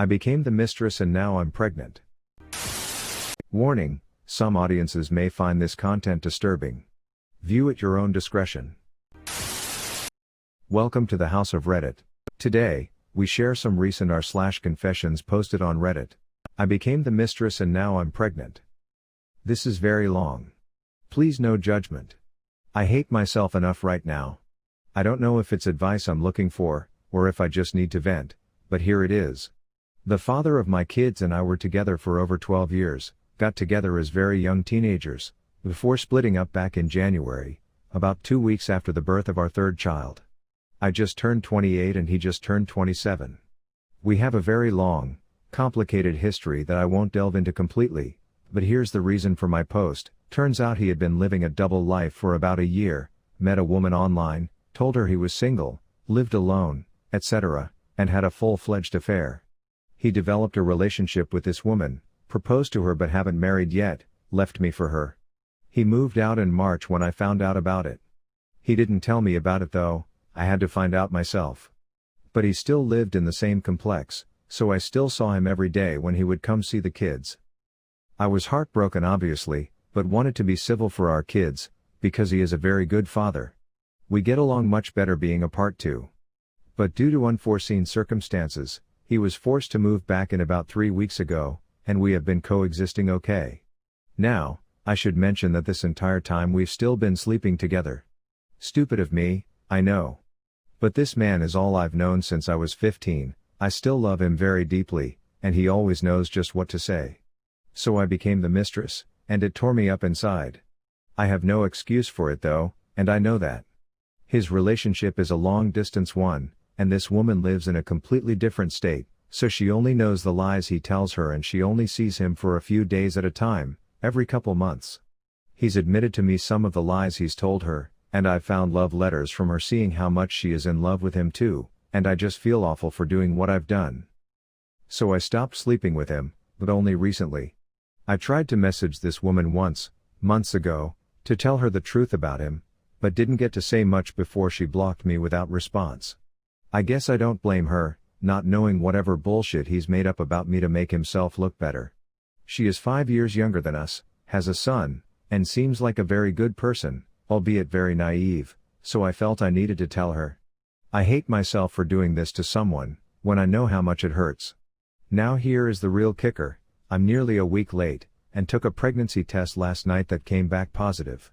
I became the mistress and now I'm pregnant. Warning, some audiences may find this content disturbing. View at your own discretion. Welcome to the House of Reddit. Today, we share some recent r/confessions posted on Reddit. I became the mistress and now I'm pregnant. This is very long. Please no judgment. I hate myself enough right now. I don't know if it's advice I'm looking for, or if I just need to vent, but here it is. The father of my kids and I were together for over 12 years, got together as very young teenagers, before splitting up back in January, about 2 weeks after the birth of our third child. I just turned 28 and he just turned 27. We have a very long, complicated history that I won't delve into completely, but here's the reason for my post. Turns out he had been living a double life for about a year, met a woman online, told her he was single, lived alone, etc., and had a full-fledged affair. He developed a relationship with this woman, proposed to her but haven't married yet, left me for her. He moved out in March when I found out about it. He didn't tell me about it though, I had to find out myself. But he still lived in the same complex, so I still saw him every day when he would come see the kids. I was heartbroken obviously, but wanted to be civil for our kids, because he is a very good father. We get along much better being apart too. But due to unforeseen circumstances, he was forced to move back in about 3 weeks ago, and we have been coexisting okay. Now, I should mention that this entire time we've still been sleeping together. Stupid of me, I know. But this man is all I've known since I was 15, I still love him very deeply, and he always knows just what to say. So I became the mistress, and it tore me up inside. I have no excuse for it though, and I know that. His relationship is a long-distance one, and this woman lives in a completely different state, so she only knows the lies he tells her and she only sees him for a few days at a time, every couple months. He's admitted to me some of the lies he's told her, and I've found love letters from her seeing how much she is in love with him too, and I just feel awful for doing what I've done. So I stopped sleeping with him, but only recently. I tried to message this woman once, months ago, to tell her the truth about him, but didn't get to say much before she blocked me without response. I guess I don't blame her, not knowing whatever bullshit he's made up about me to make himself look better. She is 5 years younger than us, has a son, and seems like a very good person, albeit very naive, so I felt I needed to tell her. I hate myself for doing this to someone, when I know how much it hurts. Now here is the real kicker. I'm nearly a week late, and took a pregnancy test last night that came back positive.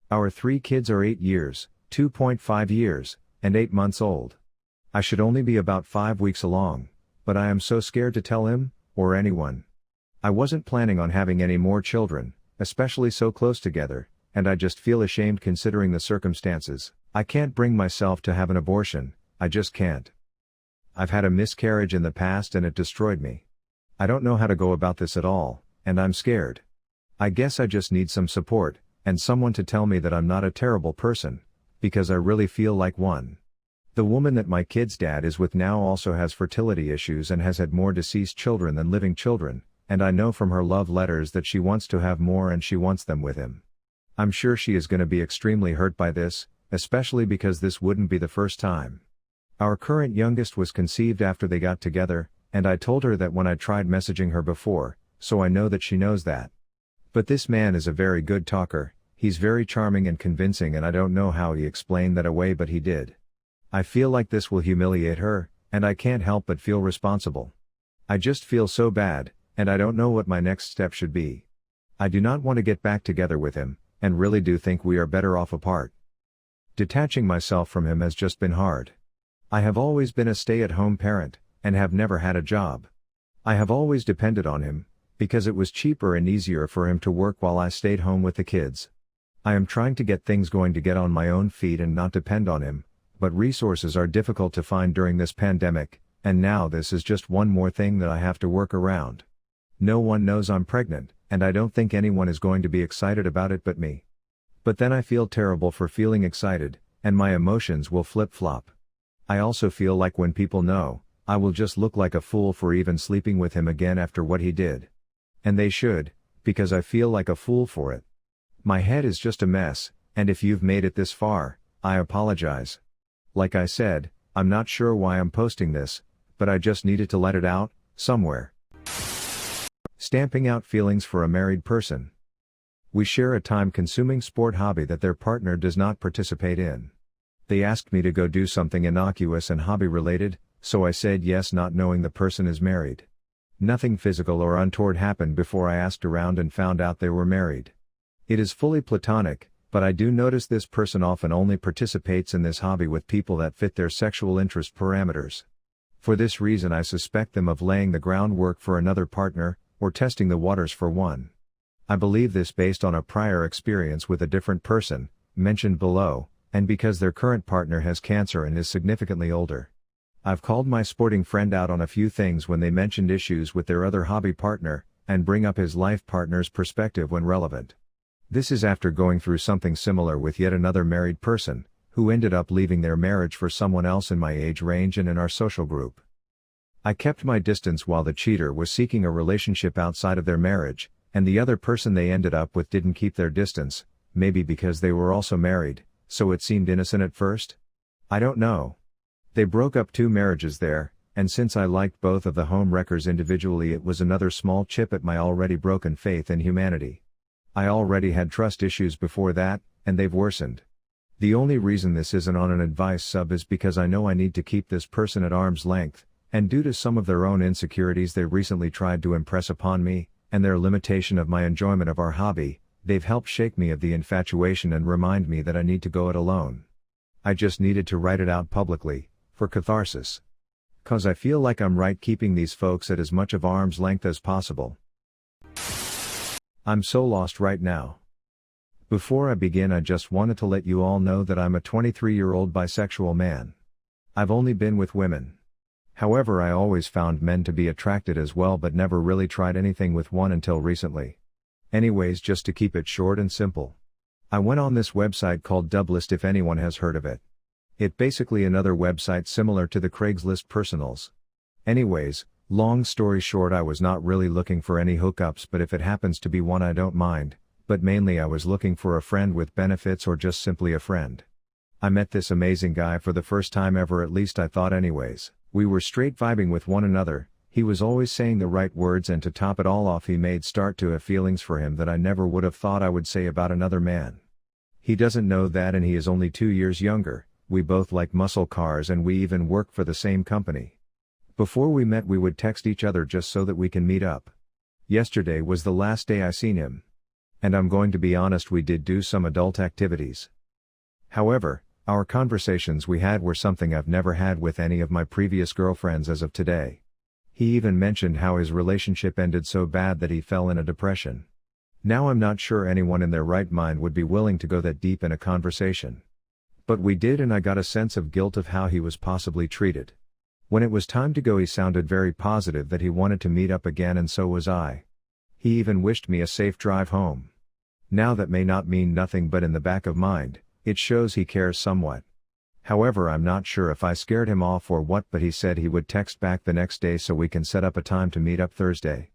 Our 3 kids are 8 years, 2.5 years, and 8 months old. I should only be about 5 weeks along, but I am so scared to tell him, or anyone. I wasn't planning on having any more children, especially so close together, and I just feel ashamed considering the circumstances. I can't bring myself to have an abortion, I just can't. I've had a miscarriage in the past and it destroyed me. I don't know how to go about this at all, and I'm scared. I guess I just need some support, and someone to tell me that I'm not a terrible person, because I really feel like one. The woman that my kid's dad is with now also has fertility issues and has had more deceased children than living children, and I know from her love letters that she wants to have more and she wants them with him. I'm sure she is going to be extremely hurt by this, especially because this wouldn't be the first time. Our current youngest was conceived after they got together, and I told her that when I tried messaging her before, so I know that she knows that. But this man is a very good talker, he's very charming and convincing and I don't know how he explained that away but he did. I feel like this will humiliate her, and I can't help but feel responsible. I just feel so bad, and I don't know what my next step should be. I do not want to get back together with him, and really do think we are better off apart. Detaching myself from him has just been hard. I have always been a stay-at-home parent, and have never had a job. I have always depended on him, because it was cheaper and easier for him to work while I stayed home with the kids. I am trying to get things going to get on my own feet and not depend on him, but resources are difficult to find during this pandemic, and now this is just one more thing that I have to work around. No one knows I'm pregnant, and I don't think anyone is going to be excited about it but me. But then I feel terrible for feeling excited, and my emotions will flip-flop. I also feel like when people know, I will just look like a fool for even sleeping with him again after what he did. And they should, because I feel like a fool for it. My head is just a mess, and if you've made it this far, I apologize. Like I said, I'm not sure why I'm posting this, but I just needed to let it out, somewhere. Stamping out feelings for a married person. We share a time-consuming sport hobby that their partner does not participate in. They asked me to go do something innocuous and hobby-related, so I said yes, not knowing the person is married. Nothing physical or untoward happened before I asked around and found out they were married. It is fully platonic, but I do notice this person often only participates in this hobby with people that fit their sexual interest parameters. For this reason I suspect them of laying the groundwork for another partner, or testing the waters for one. I believe this based on a prior experience with a different person, mentioned below, and because their current partner has cancer and is significantly older. I've called my sporting friend out on a few things when they mentioned issues with their other hobby partner, and bring up his life partner's perspective when relevant. This is after going through something similar with yet another married person, who ended up leaving their marriage for someone else in my age range and in our social group. I kept my distance while the cheater was seeking a relationship outside of their marriage, and the other person they ended up with didn't keep their distance, maybe because they were also married, so it seemed innocent at first? I don't know. They broke up 2 marriages there, and since I liked both of the home wreckers individually, it was another small chip at my already broken faith in humanity. I already had trust issues before that, and they've worsened. The only reason this isn't on an advice sub is because I know I need to keep this person at arm's length, and due to some of their own insecurities they recently tried to impress upon me, and their limitation of my enjoyment of our hobby, they've helped shake me of the infatuation and remind me that I need to go it alone. I just needed to write it out publicly, for catharsis. 'Cause I feel like I'm right keeping these folks at as much of arm's length as possible. I'm so lost right now. Before I begin, I just wanted to let you all know that I'm a 23-year-old bisexual man. I've only been with women. However, I always found men to be attracted as well, but never really tried anything with one until recently. Anyways, just to keep it short and simple, I went on this website called Dublist, if anyone has heard of it. It basically another website similar to the Craigslist personals. Anyways, long story short, I was not really looking for any hookups, but if it happens to be one I don't mind, but mainly I was looking for a friend with benefits or just simply a friend. I met this amazing guy for the first time ever, at least I thought anyways. We were straight vibing with one another, he was always saying the right words, and to top it all off, he made start to have feelings for him that I never would have thought I would say about another man. He doesn't know that, and he is only 2 years younger. We both like muscle cars and we even work for the same company. Before we met we would text each other just so that we can meet up. Yesterday was the last day I seen him. And I'm going to be honest, we did do some adult activities. However, our conversations we had were something I've never had with any of my previous girlfriends as of today. He even mentioned how his relationship ended so bad that he fell in a depression. Now I'm not sure anyone in their right mind would be willing to go that deep in a conversation. But we did, and I got a sense of guilt of how he was possibly treated. When it was time to go, he sounded very positive that he wanted to meet up again, and so was I. He even wished me a safe drive home. Now that may not mean nothing, but in the back of mind, it shows he cares somewhat. However, I'm not sure if I scared him off or what, but he said he would text back the next day so we can set up a time to meet up Thursday.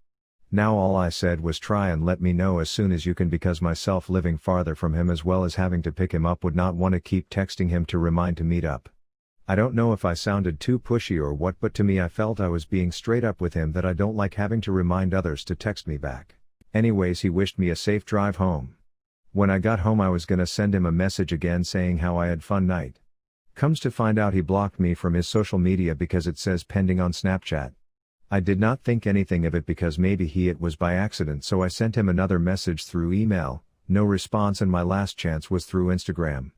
Now all I said was try and let me know as soon as you can, because myself living farther from him as well as having to pick him up would not want to keep texting him to remind to meet up. I don't know if I sounded too pushy or what, but to me I felt I was being straight up with him that I don't like having to remind others to text me back. Anyways, he wished me a safe drive home. When I got home I was gonna send him a message again saying how I had fun night. Comes to find out he blocked me from his social media because it says pending on Snapchat. I did not think anything of it because maybe it was by accident, so I sent him another message through email, no response, and my last chance was through Instagram.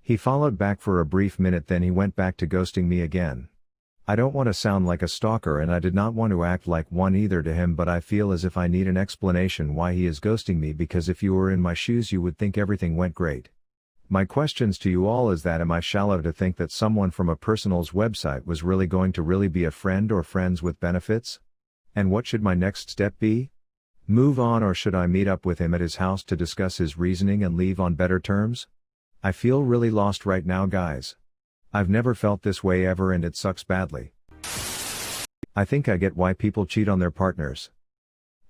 He followed back for a brief minute, then he went back to ghosting me again. I don't want to sound like a stalker and I did not want to act like one either to him, but I feel as if I need an explanation why he is ghosting me, because if you were in my shoes you would think everything went great. My questions to you all is that am I shallow to think that someone from a personals website was really going to really be a friend or friends with benefits? And what should my next step be? Move on, or should I meet up with him at his house to discuss his reasoning and leave on better terms? I feel really lost right now, guys. I've never felt this way ever and it sucks badly. I think I get why people cheat on their partners.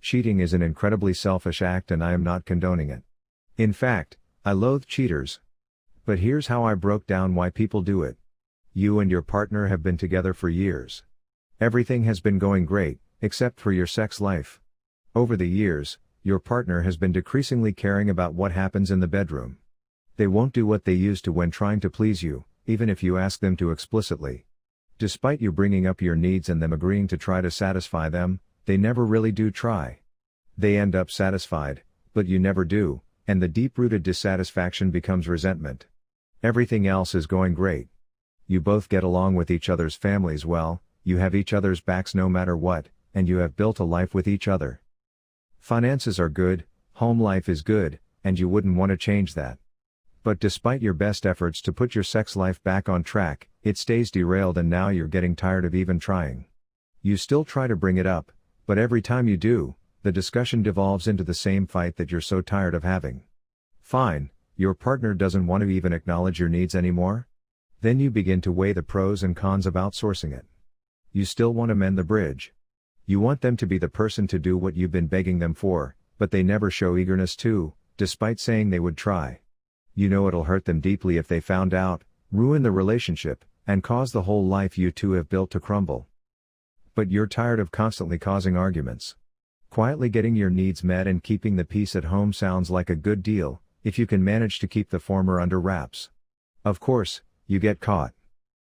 Cheating is an incredibly selfish act and I am not condoning it. In fact, I loathe cheaters. But here's how I broke down why people do it. You and your partner have been together for years. Everything has been going great, except for your sex life. Over the years, your partner has been decreasingly caring about what happens in the bedroom. They won't do what they used to when trying to please you, even if you ask them to explicitly. Despite you bringing up your needs and them agreeing to try to satisfy them, they never really do try. They end up satisfied, but you never do, and the deep-rooted dissatisfaction becomes resentment. Everything else is going great. You both get along with each other's families well, you have each other's backs no matter what, and you have built a life with each other. Finances are good, home life is good, and you wouldn't want to change that. But despite your best efforts to put your sex life back on track, it stays derailed and now you're getting tired of even trying. You still try to bring it up, but every time you do, the discussion devolves into the same fight that you're so tired of having. Fine, your partner doesn't want to even acknowledge your needs anymore? Then you begin to weigh the pros and cons of outsourcing it. You still want to mend the bridge. You want them to be the person to do what you've been begging them for, but they never show eagerness to, despite saying they would try. You know it'll hurt them deeply if they found out, ruin the relationship, and cause the whole life you two have built to crumble. But you're tired of constantly causing arguments. Quietly getting your needs met and keeping the peace at home sounds like a good deal, if you can manage to keep the former under wraps. Of course, you get caught.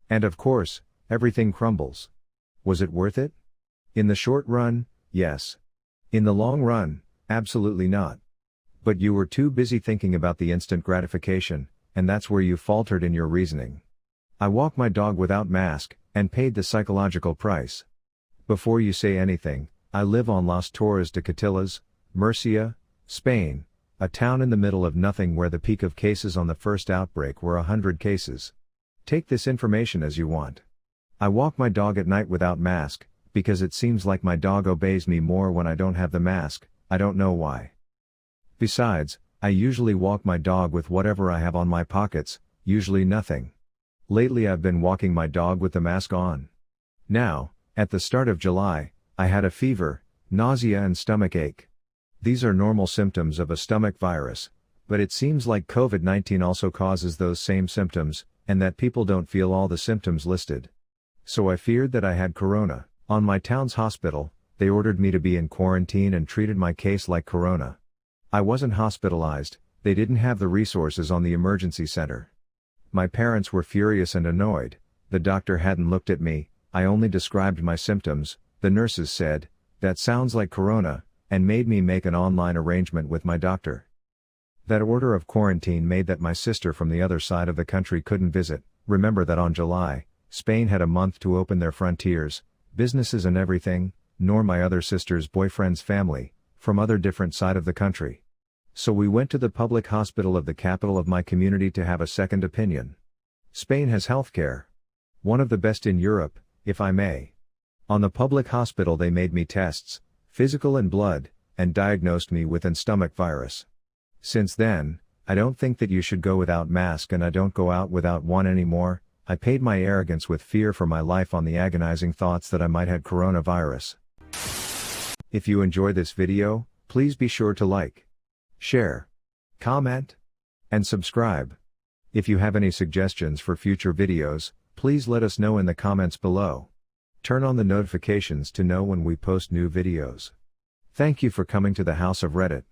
And of course, everything crumbles. Was it worth it? In the short run, yes. In the long run, absolutely not. But you were too busy thinking about the instant gratification, and that's where you faltered in your reasoning. I walk my dog without mask, and paid the psychological price. Before you say anything, I live on Las Torres de Cotillas, Murcia, Spain, a town in the middle of nothing where the peak of cases on the first outbreak were 100 cases. Take this information as you want. I walk my dog at night without mask, because it seems like my dog obeys me more when I don't have the mask, I don't know why. Besides, I usually walk my dog with whatever I have on my pockets, usually nothing. Lately I've been walking my dog with the mask on. Now, at the start of July, I had a fever, nausea and stomach ache. These are normal symptoms of a stomach virus, but it seems like COVID-19 also causes those same symptoms, and that people don't feel all the symptoms listed. So I feared that I had corona. On my town's hospital, they ordered me to be in quarantine and treated my case like corona. I wasn't hospitalized, they didn't have the resources on the emergency center. My parents were furious and annoyed, the doctor hadn't looked at me, I only described my symptoms, the nurses said, "That sounds like corona," and made me make an online arrangement with my doctor. That order of quarantine made that my sister from the other side of the country couldn't visit. Remember that on July, Spain had a month to open their frontiers, businesses and everything, nor my other sister's boyfriend's family, from other different side of the country. So we went to the public hospital of the capital of my community to have a second opinion. Spain has healthcare. One of the best in Europe, if I may. On the public hospital they made me tests, physical and blood, and diagnosed me with an stomach virus. Since then, I don't think that you should go without mask and I don't go out without one anymore. I paid my arrogance with fear for my life on the agonizing thoughts that I might have coronavirus. If you enjoy this video, please be sure to like, share, comment, and subscribe. If you have any suggestions for future videos, please let us know in the comments below. Turn on the notifications to know when we post new videos. Thank you for coming to the House of Reddit.